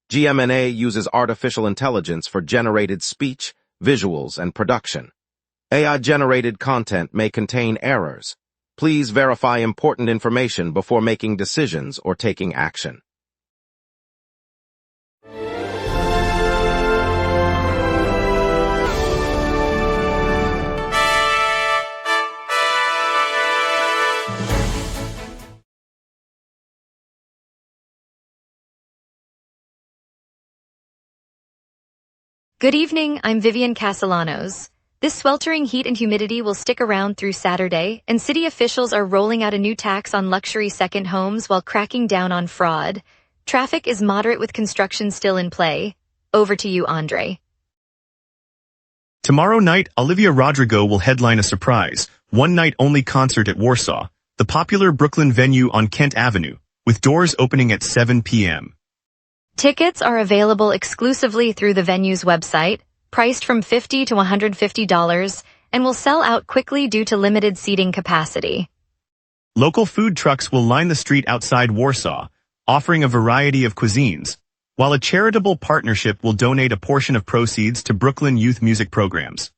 gmna uses artificial intelligence for generated speech, visuals, and production. AI-generated content may contain errors. Please verify important information before making decisions or taking action. Good evening, I'm Vivian Castellanos. This sweltering heat and humidity will stick around through Saturday, and city officials are rolling out a new tax on luxury second homes while cracking down on fraud. Traffic is moderate with construction still in play. Over to you, Andre. Tomorrow night, Olivia Rodrigo will headline a surprise, one-night-only concert at Warsaw, the popular Brooklyn venue on Kent Avenue, with doors opening at 7 p.m. Tickets are available exclusively through the venue's website, priced from $50 to $150, and will sell out quickly due to limited seating capacity. Local food trucks will line the street outside Warsaw, offering a variety of cuisines, while a charitable partnership will donate a portion of proceeds to Brooklyn youth music programs.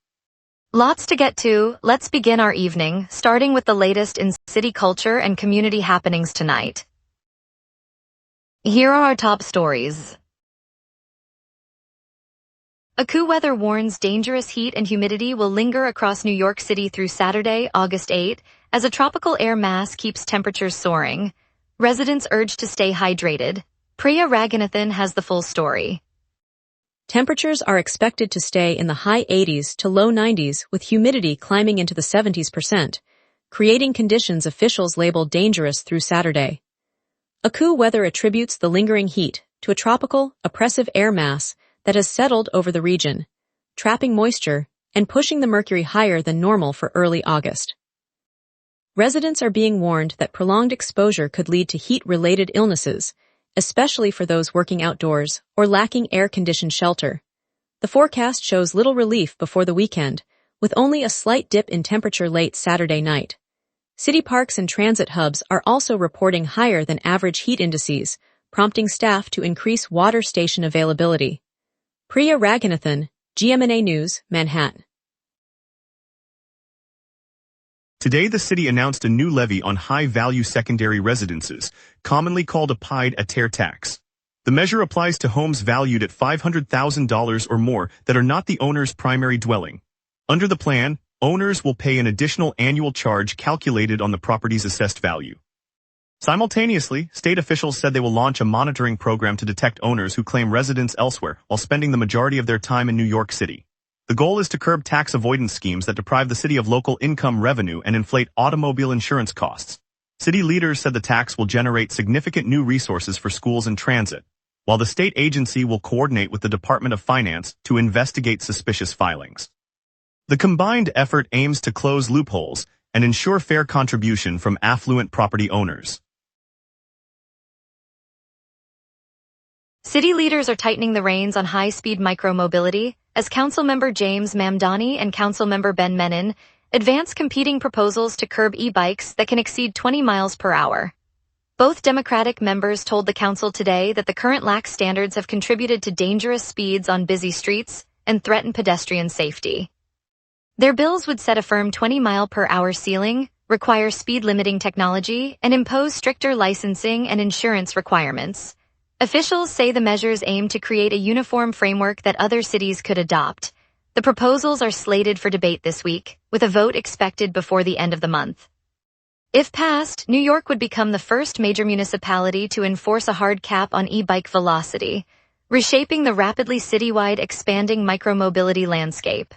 Lots to get to. Let's begin our evening, starting with the latest in city culture and community happenings tonight. Here are our top stories. AccuWeather warns dangerous heat and humidity will linger across New York City through Saturday, August 8, as a tropical air mass keeps temperatures soaring. Residents urged to stay hydrated. Priya Raghunathan has the full story. Temperatures are expected to stay in the high 80s to low 90s, with humidity climbing into the 70%, creating conditions officials labeled dangerous through Saturday. AccuWeather attributes the lingering heat to a tropical, oppressive air mass that has settled over the region, trapping moisture and pushing the mercury higher than normal for early August. Residents are being warned that prolonged exposure could lead to heat-related illnesses, especially for those working outdoors or lacking air-conditioned shelter. The forecast shows little relief before the weekend, with only a slight dip in temperature late Saturday night. City parks and transit hubs are also reporting higher than average heat indices, prompting staff to increase water station availability. Priya Raghunathan, GMNA News, Manhattan. Today the city announced a new levy on high-value secondary residences, commonly called a pied-à-terre tax. The measure applies to homes valued at $500,000 or more that are not the owner's primary dwelling. Under the plan, owners will pay an additional annual charge calculated on the property's assessed value. Simultaneously, state officials said they will launch a monitoring program to detect owners who claim residence elsewhere while spending the majority of their time in New York City. The goal is to curb tax avoidance schemes that deprive the city of local income revenue and inflate automobile insurance costs. City leaders said the tax will generate significant new resources for schools and transit, while the state agency will coordinate with the Department of Finance to investigate suspicious filings. The combined effort aims to close loopholes and ensure fair contribution from affluent property owners. City leaders are tightening the reins on high-speed micromobility as Councilmember James Mamdani and Councilmember Ben Menon advance competing proposals to curb e-bikes that can exceed 20 miles per hour. Both Democratic members told the council today that the current lax standards have contributed to dangerous speeds on busy streets and threaten pedestrian safety. Their bills would set a firm 20-mile-per-hour ceiling, require speed-limiting technology, and impose stricter licensing and insurance requirements. Officials say the measures aim to create a uniform framework that other cities could adopt. The proposals are slated for debate this week, with a vote expected before the end of the month. If passed, New York would become the first major municipality to enforce a hard cap on e-bike velocity, reshaping the rapidly citywide expanding micromobility landscape.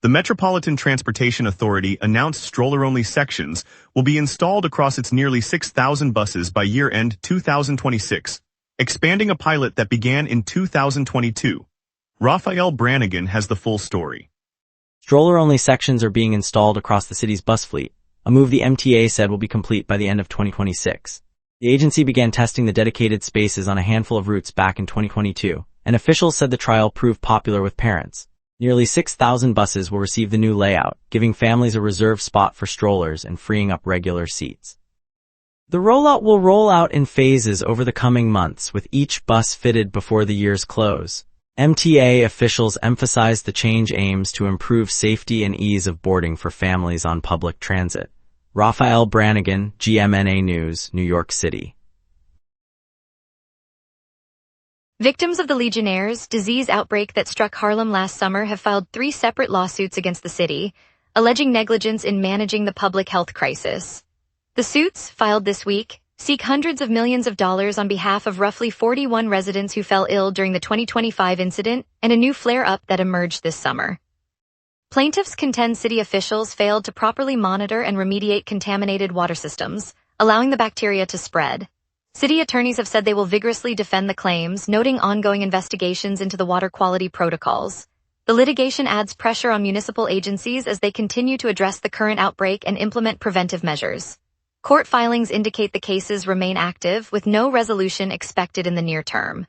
The Metropolitan Transportation Authority announced stroller-only sections will be installed across its nearly 6,000 buses by year-end 2026, expanding a pilot that began in 2022. Raphael Brannigan has the full story. Stroller-only sections are being installed across the city's bus fleet, a move the MTA said will be complete by the end of 2026. The agency began testing the dedicated spaces on a handful of routes back in 2022, and officials said the trial proved popular with parents. Nearly 6,000 buses will receive the new layout, giving families a reserved spot for strollers and freeing up regular seats. The rollout will roll out in phases over the coming months, with each bus fitted before the year's close. MTA officials emphasized the change aims to improve safety and ease of boarding for families on public transit. Raphael Brannigan, GMNA News, New York City. Victims of the Legionnaire's disease outbreak that struck Harlem last summer have filed 3 separate lawsuits against the city, alleging negligence in managing the public health crisis. The suits, filed this week, seek hundreds of millions of dollars on behalf of roughly 41 residents who fell ill during the 2025 incident and a new flare-up that emerged this summer. Plaintiffs contend city officials failed to properly monitor and remediate contaminated water systems, allowing the bacteria to spread. City attorneys have said they will vigorously defend the claims, noting ongoing investigations into the water quality protocols. The litigation adds pressure on municipal agencies as they continue to address the current outbreak and implement preventive measures. Court filings indicate the cases remain active, with no resolution expected in the near term.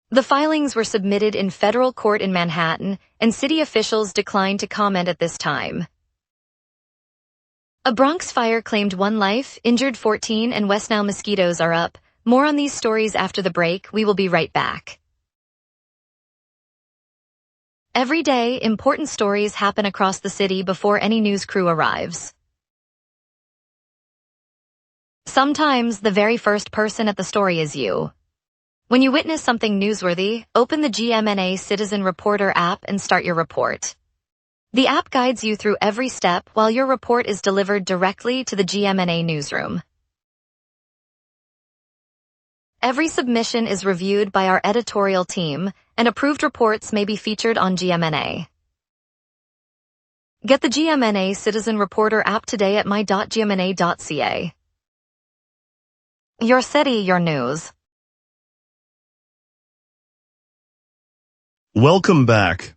The filings were submitted in federal court in Manhattan, and city officials declined to comment at this time. A Bronx fire claimed 1 life, injured 14, and West Nile mosquitoes are up. More on these stories after the break. We will be right back. Every day, important stories happen across the city before any news crew arrives. Sometimes, the very first person at the story is you. When you witness something newsworthy, open the GMNA Citizen Reporter app and start your report. The app guides you through every step while your report is delivered directly to the GMNA newsroom. Every submission is reviewed by our editorial team, and approved reports may be featured on GMNA. Get the GMNA Citizen Reporter app today at my.gmna.ca. Your city, your news. Welcome back.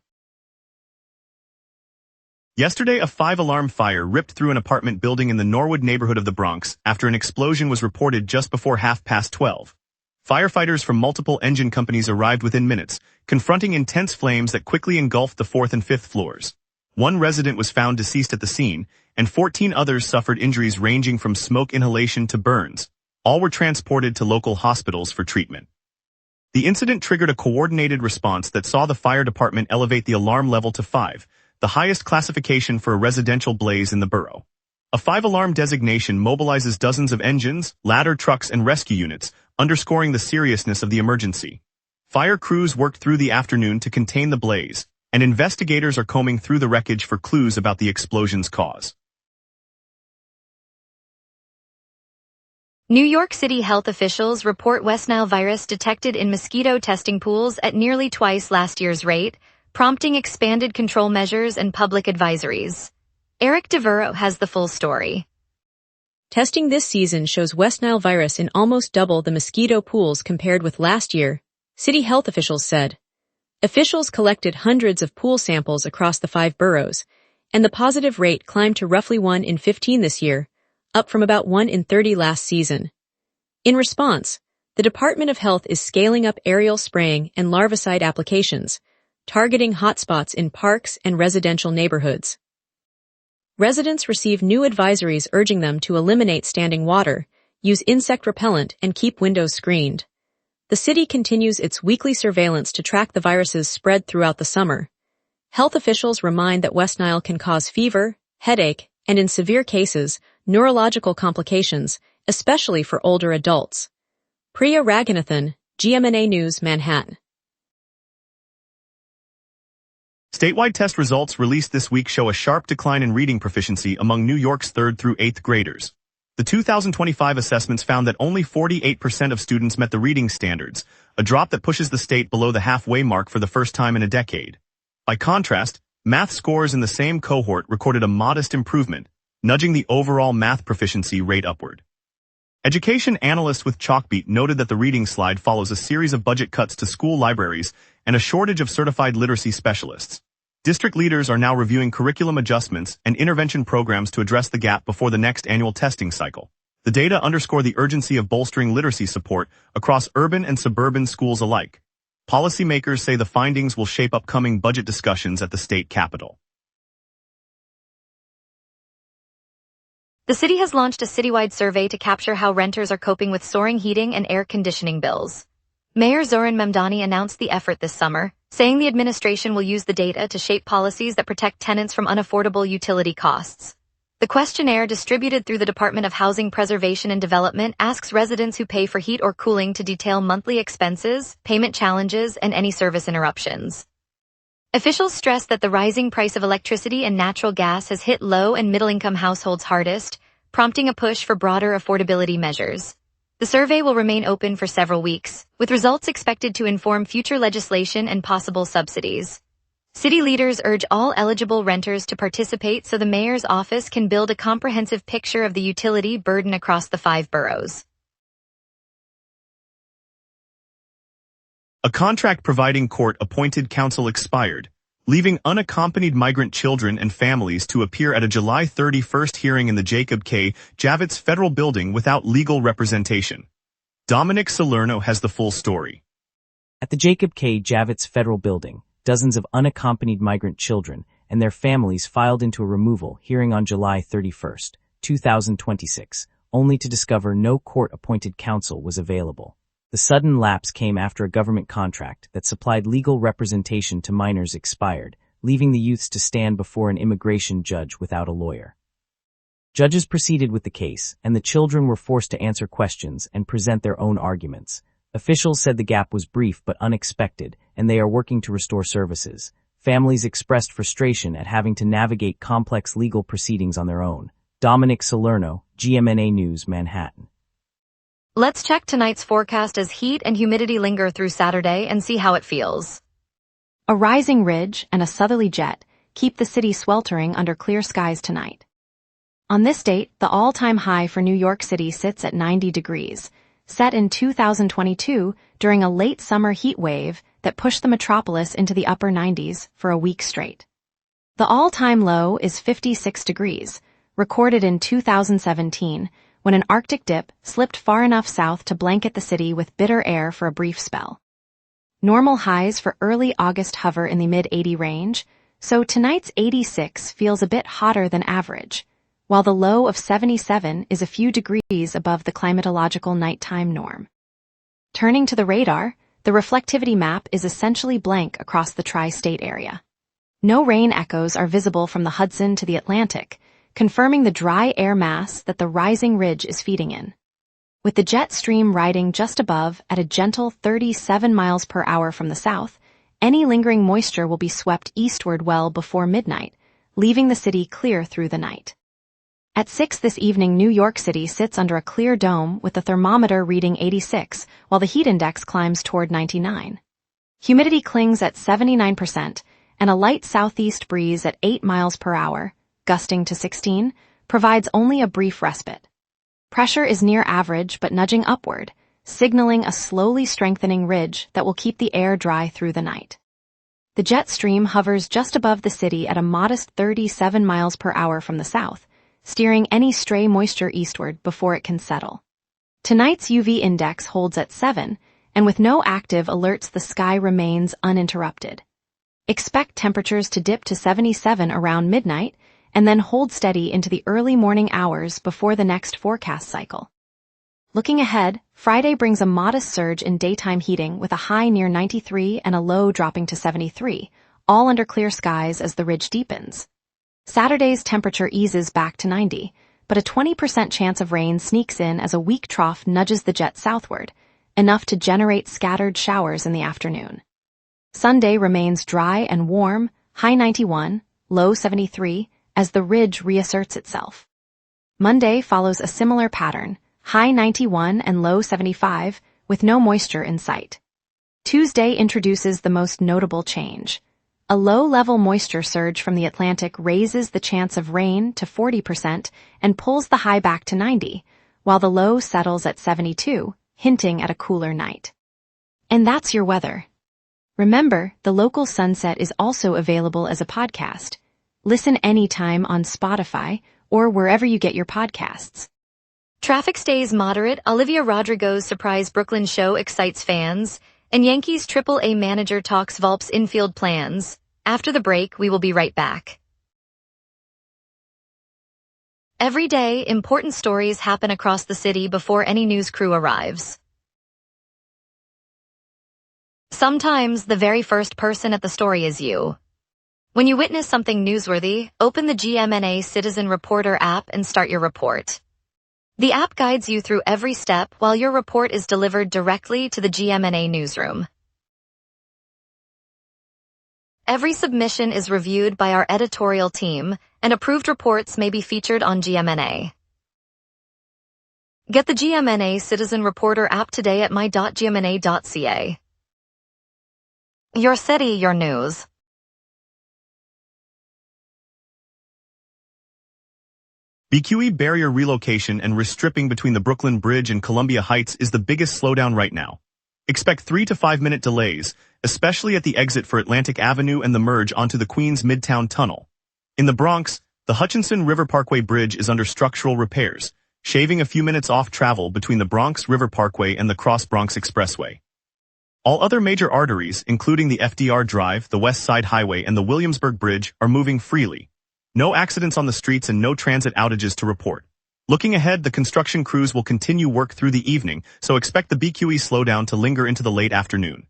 Yesterday, a 5-alarm fire ripped through an apartment building in the Norwood neighborhood of the Bronx after an explosion was reported just before 12:30. Firefighters from multiple engine companies arrived within minutes, confronting intense flames that quickly engulfed the 4th and 5th floors. 1 resident was found deceased at the scene, and 14 others suffered injuries ranging from smoke inhalation to burns. All were transported to local hospitals for treatment. The incident triggered a coordinated response that saw the fire department elevate the alarm level to 5, the highest classification for a residential blaze in the borough. A 5-alarm designation mobilizes dozens of engines, ladder trucks, and rescue units, underscoring the seriousness of the emergency. Fire crews worked through the afternoon to contain the blaze, and investigators are combing through the wreckage for clues about the explosion's cause. New York City health officials report West Nile virus detected in mosquito testing pools at nearly twice last year's rate, prompting expanded control measures and public advisories. Eric DeVero has the full story. Testing this season shows West Nile virus in almost double the mosquito pools compared with last year, city health officials said. Officials collected hundreds of pool samples across the 5 boroughs, and the positive rate climbed to roughly 1 in 15 this year, up from about 1 in 30 last season. In response, the Department of Health is scaling up aerial spraying and larvicide applications, targeting hotspots in parks and residential neighborhoods. Residents receive new advisories urging them to eliminate standing water, use insect repellent, and keep windows screened. The city continues its weekly surveillance to track the virus's spread throughout the summer. Health officials remind that West Nile can cause fever, headache, and in severe cases, neurological complications, especially for older adults. Priya Raghunathan, GMNA News, Manhattan. Statewide test results released this week show a sharp decline in reading proficiency among New York's 3rd through 8th graders. The 2025 assessments found that only 48% of students met the reading standards, a drop that pushes the state below the halfway mark for the first time in a decade. By contrast, math scores in the same cohort recorded a modest improvement, nudging the overall math proficiency rate upward. Education analysts with Chalkbeat noted that the reading slide follows a series of budget cuts to school libraries and a shortage of certified literacy specialists. District leaders are now reviewing curriculum adjustments and intervention programs to address the gap before the next annual testing cycle. The data underscore the urgency of bolstering literacy support across urban and suburban schools alike. Policymakers say the findings will shape upcoming budget discussions at the state capitol. The city has launched a citywide survey to capture how renters are coping with soaring heating and air conditioning bills. Mayor Zoran Memdani announced the effort this summer, saying the administration will use the data to shape policies that protect tenants from unaffordable utility costs. The questionnaire, distributed through the Department of Housing Preservation and Development, asks residents who pay for heat or cooling to detail monthly expenses, payment challenges, and any service interruptions. Officials stress that the rising price of electricity and natural gas has hit low- and middle-income households hardest, prompting a push for broader affordability measures. The survey will remain open for several weeks, with results expected to inform future legislation and possible subsidies. City leaders urge all eligible renters to participate so the mayor's office can build a comprehensive picture of the utility burden across the 5 boroughs. A contract providing court-appointed counsel expired, leaving unaccompanied migrant children and families to appear at a July 31st hearing in the Jacob K. Javits Federal Building without legal representation. Dominic Salerno has the full story. At the Jacob K. Javits Federal Building, dozens of unaccompanied migrant children and their families filed into a removal hearing on July 31st, 2026, only to discover no court-appointed counsel was available. The sudden lapse came after a government contract that supplied legal representation to minors expired, leaving the youths to stand before an immigration judge without a lawyer. Judges proceeded with the case, and the children were forced to answer questions and present their own arguments. Officials said the gap was brief but unexpected, and they are working to restore services. Families expressed frustration at having to navigate complex legal proceedings on their own. Dominic Salerno, GMNA News, Manhattan. Let's check tonight's forecast as heat and humidity linger through Saturday and see how it feels. A rising ridge and a southerly jet keep the city sweltering under clear skies tonight. On this date, the all-time high for New York City sits at 90 degrees, set in 2022 during a late summer heat wave that pushed the metropolis into the upper 90s for a week straight. The all-time low is 56 degrees, recorded in 2017, when an Arctic dip slipped far enough south to blanket the city with bitter air for a brief spell. Normal highs for early August hover in the mid-80 range, so tonight's 86 feels a bit hotter than average, while the low of 77 is a few degrees above the climatological nighttime norm. Turning to the radar, the reflectivity map is essentially blank across the tri-state area. No rain echoes are visible from the Hudson to the Atlantic, confirming the dry air mass that the rising ridge is feeding in. With the jet stream riding just above at a gentle 37 miles per hour from the south, any lingering moisture will be swept eastward well before midnight, leaving the city clear through the night. At 6 this evening, New York City sits under a clear dome with the thermometer reading 86, while the heat index climbs toward 99. Humidity clings at 79%, and a light southeast breeze at 8 miles per hour, gusting to 16, provides only a brief respite. Pressure is near average but nudging upward, signaling a slowly strengthening ridge that will keep the air dry through the night. The jet stream hovers just above the city at a modest 37 miles per hour from the south, steering any stray moisture eastward before it can settle. Tonight's UV index holds at 7, and with no active alerts, the sky remains uninterrupted. Expect temperatures to dip to 77 around midnight, and then hold steady into the early morning hours before the next forecast cycle. Looking ahead, Friday brings a modest surge in daytime heating with a high near 93 and a low dropping to 73, all under clear skies as the ridge deepens. Saturday's temperature eases back to 90, but a 20% chance of rain sneaks in as a weak trough nudges the jet southward, enough to generate scattered showers in the afternoon. Sunday remains dry and warm, high 91, low 73, as the ridge reasserts itself. Monday follows a similar pattern, high 91 and low 75, with no moisture in sight. Tuesday introduces the most notable change. A low-level moisture surge from the Atlantic raises the chance of rain to 40% and pulls the high back to 90, while the low settles at 72, hinting at a cooler night. And that's your weather. Remember, the local sunset is also available as a podcast. Listen anytime on Spotify or wherever you get your podcasts. Traffic stays moderate. Olivia Rodrigo's surprise Brooklyn show excites fans, and Yankees Triple-A manager talks Volpe's infield plans. After the break, we will be right back. Every day, important stories happen across the city before any news crew arrives. Sometimes the very first person at the story is you. When you witness something newsworthy, open the GMNA Citizen Reporter app and start your report. The app guides you through every step while your report is delivered directly to the GMNA newsroom. Every submission is reviewed by our editorial team, and approved reports may be featured on GMNA. Get the GMNA Citizen Reporter app today at my.gmna.ca. Your city, your news. BQE barrier relocation and restripping between the Brooklyn Bridge and Columbia Heights is the biggest slowdown right now. Expect 3 to 5 minute delays, especially at the exit for Atlantic Avenue and the merge onto the Queens Midtown Tunnel. In the Bronx, the Hutchinson River Parkway Bridge is under structural repairs, shaving a few minutes off travel between the Bronx River Parkway and the Cross Bronx Expressway. All other major arteries, including the FDR Drive, the West Side Highway, and the Williamsburg Bridge, are moving freely. No accidents on the streets and no transit outages to report. Looking ahead, the construction crews will continue work through the evening, so expect the BQE slowdown to linger into the late afternoon.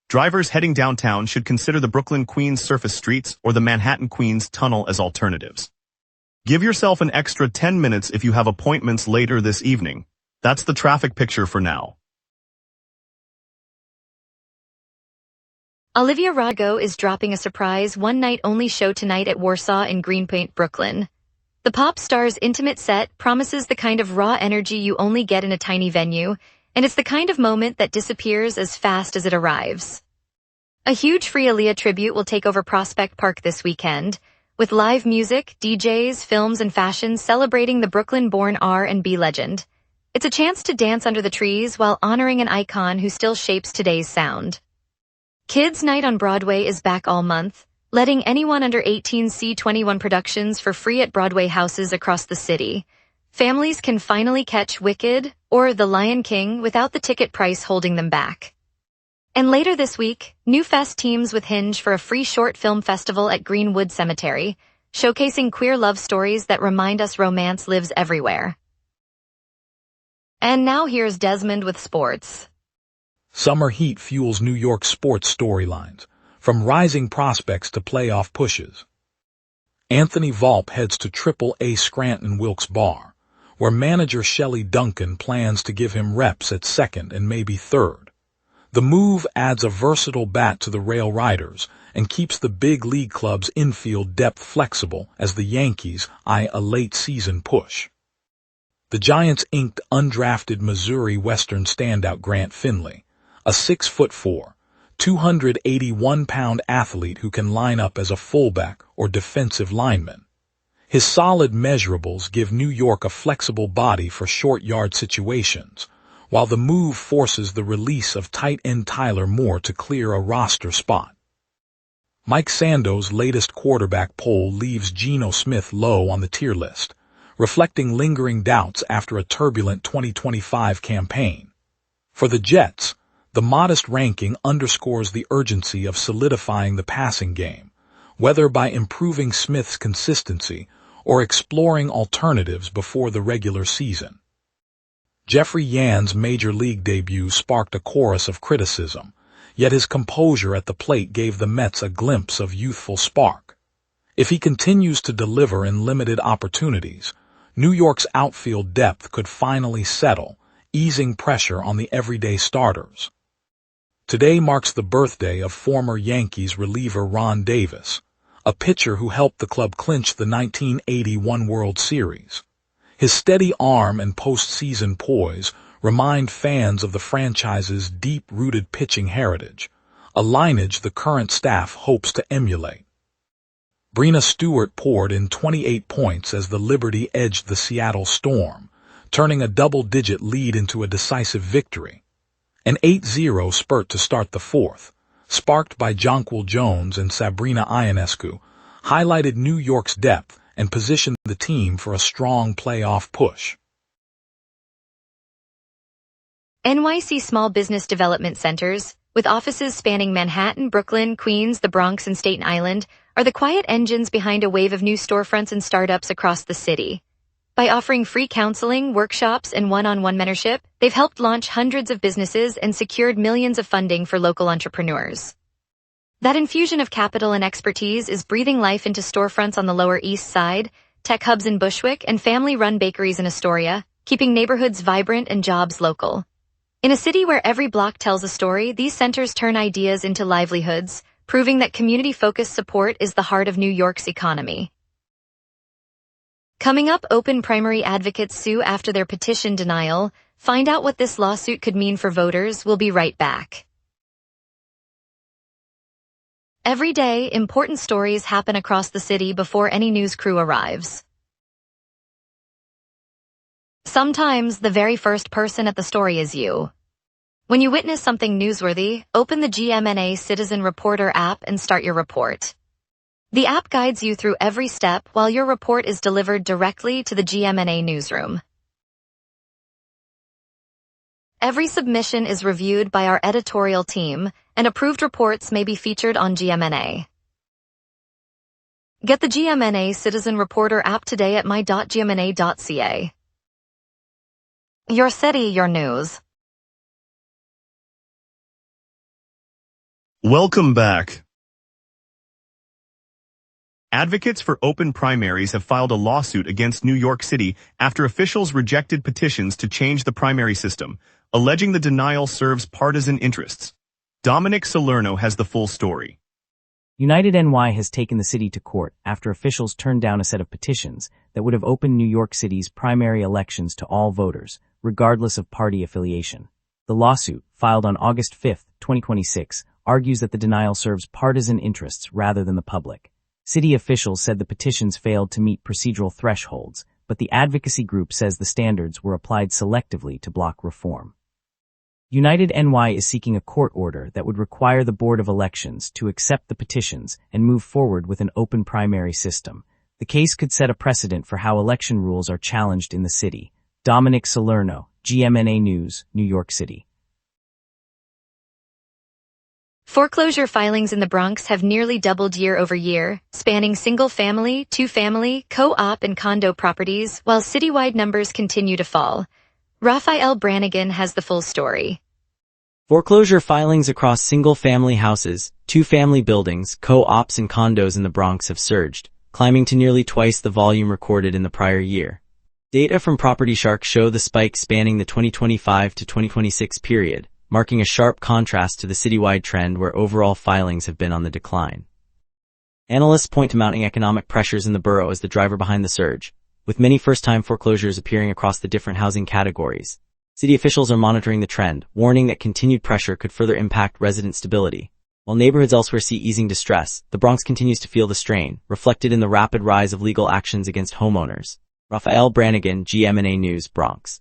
Drivers heading downtown should consider the Brooklyn-Queens surface streets or the Manhattan-Queens tunnel as alternatives. Give yourself an extra 10 minutes if you have appointments later this evening. That's the traffic picture for now. Olivia Rodrigo is dropping a surprise one-night-only show tonight at Warsaw in Greenpoint, Brooklyn. The pop star's intimate set promises the kind of raw energy you only get in a tiny venue, and it's the kind of moment that disappears as fast as it arrives. A huge Free Aaliyah tribute will take over Prospect Park this weekend, with live music, DJs, films, and fashion celebrating the Brooklyn-born R&B legend. It's a chance to dance under the trees while honoring an icon who still shapes today's sound. Kids Night on Broadway is back all month, letting anyone under 18 see 21 productions for free at Broadway houses across the city. Families can finally catch Wicked or The Lion King without the ticket price holding them back. And later this week, New Fest teams with Hinge for a free short film festival at Greenwood Cemetery, showcasing queer love stories that remind us romance lives everywhere. And now here's Desmond with sports. Summer heat fuels New York sports storylines, from rising prospects to playoff pushes. Anthony Volpe heads to Triple-A Scranton Wilkes Barre, where manager Shelley Duncan plans to give him reps at second and maybe third. The move adds a versatile bat to the Rail Riders and keeps the big league club's infield depth flexible as the Yankees eye a late-season push. The Giants inked undrafted Missouri Western standout Grant Finley, a 6'4", 281-pound athlete who can line up as a fullback or defensive lineman. His solid measurables give New York a flexible body for short yard situations, while the move forces the release of tight end Tyler Moore to clear a roster spot. Mike Sando's latest quarterback poll leaves Geno Smith low on the tier list, reflecting lingering doubts after a turbulent 2025 campaign. For the Jets, the modest ranking underscores the urgency of solidifying the passing game, whether by improving Smith's consistency or exploring alternatives before the regular season. Jeffrey Yan's major league debut sparked a chorus of criticism, yet his composure at the plate gave the Mets a glimpse of youthful spark. If he continues to deliver in limited opportunities, New York's outfield depth could finally settle, easing pressure on the everyday starters. Today marks the birthday of former Yankees reliever Ron Davis, a pitcher who helped the club clinch the 1981 World Series. His steady arm and postseason poise remind fans of the franchise's deep-rooted pitching heritage, a lineage the current staff hopes to emulate. Breena Stewart poured in 28 points as the Liberty edged the Seattle Storm, turning a double-digit lead into a decisive victory. An 8-0 spurt to start the fourth, sparked by Jonquil Jones and Sabrina Ionescu, highlighted New York's depth and positioned the team for a strong playoff push. NYC Small Business Development Centers, with offices spanning Manhattan, Brooklyn, Queens, the Bronx, and Staten Island, are the quiet engines behind a wave of new storefronts and startups across the city. By offering free counseling, workshops, and one-on-one mentorship, they've helped launch hundreds of businesses and secured millions of funding for local entrepreneurs. That infusion of capital and expertise is breathing life into storefronts on the Lower East Side, tech hubs in Bushwick, and family-run bakeries in Astoria, keeping neighborhoods vibrant and jobs local. In a city where every block tells a story, these centers turn ideas into livelihoods, proving that community-focused support is the heart of New York's economy. Coming up, open primary advocates sue after their petition denial. Find out what this lawsuit could mean for voters. We'll be right back. Every day, important stories happen across the city before any news crew arrives. Sometimes, the very first person at the story is you. When you witness something newsworthy, open the GMNA Citizen Reporter app and start your report. The app guides you through every step while your report is delivered directly to the GMNA newsroom. Every submission is reviewed by our editorial team, and approved reports may be featured on GMNA. Get the GMNA Citizen Reporter app today at my.gmna.ca. Your city, your news. Welcome back. Advocates for open primaries have filed a lawsuit against New York City after officials rejected petitions to change the primary system, alleging the denial serves partisan interests. Dominic Salerno has the full story. United NY has taken the city to court after officials turned down a set of petitions that would have opened New York City's primary elections to all voters, regardless of party affiliation. The lawsuit, filed on August 5, 2026, argues that the denial serves partisan interests rather than the public. City officials said the petitions failed to meet procedural thresholds, but the advocacy group says the standards were applied selectively to block reform. United NY is seeking a court order that would require the Board of Elections to accept the petitions and move forward with an open primary system. The case could set a precedent for how election rules are challenged in the city. Dominic Salerno, GMNA News, New York City. Foreclosure filings in the Bronx have nearly doubled year over year, spanning single-family, two-family, co-op, and condo properties, while citywide numbers continue to fall. Raphael Brannigan has the full story. Foreclosure filings across single-family houses, two-family buildings, co-ops, and condos in the Bronx have surged, climbing to nearly twice the volume recorded in the prior year. Data from Property Shark show the spike spanning the 2025 to 2026 period, marking a sharp contrast to the citywide trend where overall filings have been on the decline. Analysts point to mounting economic pressures in the borough as the driver behind the surge, with many first-time foreclosures appearing across the different housing categories. City officials are monitoring the trend, warning that continued pressure could further impact resident stability. While neighborhoods elsewhere see easing distress, the Bronx continues to feel the strain, reflected in the rapid rise of legal actions against homeowners. Raphael Brannigan, GMNA News, Bronx.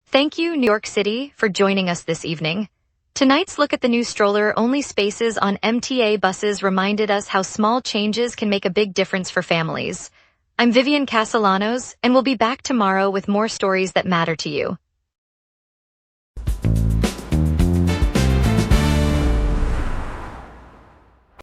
Thank you, New York City, for joining us this evening. Tonight's look at the new stroller-only spaces on MTA buses reminded us how small changes can make a big difference for families. I'm Vivian Castellanos, and we'll be back tomorrow with more stories that matter to you.